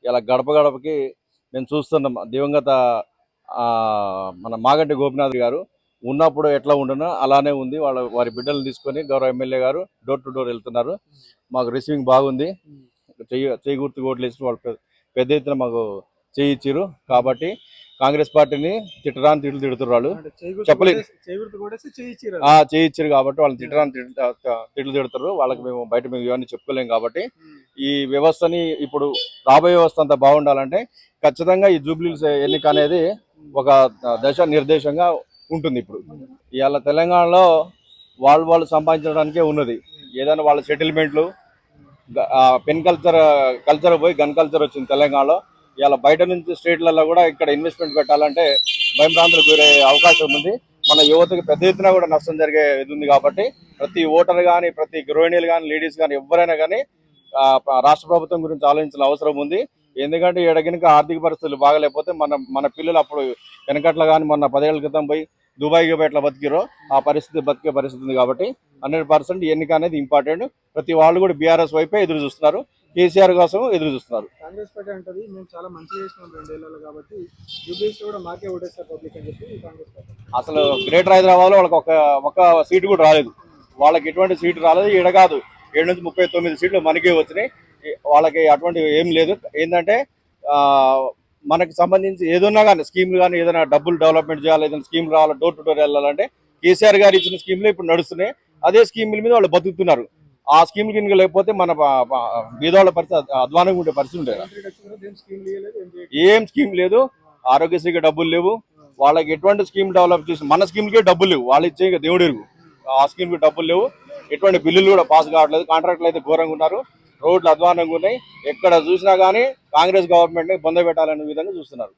ఇలా గడప గడపకి మేము చూస్తున్నాం. దివంగత మన మాగంటి గోపినాథ్ గారు ఉన్నప్పుడు ఎట్లా ఉండనో అలానే ఉంది. వారి బిడ్డలను తీసుకొని గౌరవ ఎమ్మెల్యే గారు డోర్ టు డోర్ వెళ్తున్నారు. మాకు రిసీవింగ్ బాగుంది. చేయి గుర్తు ఓట్లు వేసిన వాళ్ళు పెద్ద ఎత్తున మాకు చేయి ఇచ్చారు. కాబట్టి కాంగ్రెస్ పార్టీని తిట్టరాని తిడుతున్నారు. వాళ్ళు చెప్పలేదు, చేయి ఇచ్చారు కాబట్టి వాళ్ళని తిట్టరాని తిడుతారు. వాళ్ళకి మేము బయట మేము ఇవన్నీ చెప్పుకోలేము. కాబట్టి ఈ వ్యవస్థని ఇప్పుడు రాబోయే వ్యవస్థ అంతా బాగుండాలంటే ఖచ్చితంగా ఈ జూబ్లీస్ ఎన్నిక అనేది ఒక దశ నిర్దేశంగా ఉంటుంది. ఇప్పుడు ఇవాళ తెలంగాణలో వాళ్ళు సంపాదించడానికే ఉన్నది. ఏదైనా వాళ్ళ సెటిల్మెంట్లు పెన్ కల్చర్ పోయి గన్ కల్చర్ వచ్చింది తెలంగాణలో. ఇలా బయట నుంచి స్టేట్లలో కూడా ఇక్కడ ఇన్వెస్ట్మెంట్ పెట్టాలంటే భయభ్రాంతులకు గురే అవకాశం ఉంది. మన యువతకు పెద్ద ఎత్తున కూడా నష్టం జరిగే ఇది ఉంది. కాబట్టి ప్రతి ఓటర్ కానీ, ప్రతి గృహిణీలు కానీ, లేడీస్ కానీ, ఎవరైనా కానీ రాష్ట్ర ప్రభుత్వం గురించి ఆలోచించాల్సిన అవసరం ఉంది. ఎందుకంటే ఎడగినక ఆర్థిక పరిస్థితులు బాగలేకపోతే మన పిల్లలు అప్పుడు వెనకట్ల కానీ మొన్న 10 ఏళ్ల క్రితం పోయి దుబాయ్కి ఎట్లా బతికిరో ఆ బతికే పరిస్థితి ఉంది. కాబట్టి 100% ఎన్నిక అనేది ఇంపార్టెంట్. ప్రతి వాళ్ళు కూడా బీఆర్ఎస్ వైపే ఎదురు చూస్తున్నారు, కేసీఆర్ కోసం ఎదురు చూస్తున్నారు. కాంగ్రెస్ పార్టీ అంటది మేము చాలా మంచిగా చేసినాం 2 ఏళ్లలో, కాబట్టి యూపీఎస్ కూడా మాకే ఓటేస్తారు పబ్లిక్ అని చెప్పి కాంగ్రెస్ పార్టీ. అసలు గ్రేటర్ హైదరాబాద్ లో వాళ్ళకి ఒక సీటు కూడా రాలేదు. వాళ్ళకి ఎటువంటి సీటు రాలేదు. ఈడ కాదు 7 నుంచి 39 సీట్లు మనకే వచ్చినాయి. వాళ్ళకి అటువంటి ఏం లేదు. ఏంటంటే మనకు సంబంధించి ఏదన్నా కానీ స్కీమ్లు కానీ, ఏదైనా డబ్బులు డెవలప్మెంట్ చేయాలి, ఏదైనా స్కీమ్ రావాలి, డోర్ టు డోర్ వెళ్ళాలంటే కేసీఆర్ గారు ఇచ్చిన స్కీమ్లు ఇప్పుడు నడుస్తున్నాయి. అదే స్కీముల మీద వాళ్ళు బతుకుతున్నారు. ఆ స్కీమ్ కింద లేకపోతే మన బీదవాళ్ళ పరిస్థితి అధ్వానంగా ఉండే పరిస్థితి ఉండేది. ఏం స్కీమ్ లేదు. ఆరోగ్యశ్రీకి డబ్బులు లేవు. వాళ్ళకి ఎటువంటి స్కీమ్ డెవలప్ చేసి మన స్కీమ్కే డబ్బులు లేవు. వాళ్ళు ఇచ్చే దేవుడు ఎరుగు. ఆ స్కీమ్కి డబ్బులు లేవు. ఎటువంటి బిల్లులు కూడా పాస్ కావట్లేదు. కాంట్రాక్ట్లు అయితే ఘోరంగా ఉన్నారు. రోడ్లు అధ్వానంగా ఉన్నాయి. ఎక్కడ చూసినా కానీ కాంగ్రెస్ గవర్నమెంట్ని పొందబెట్టాలనే విధంగా చూస్తున్నారు.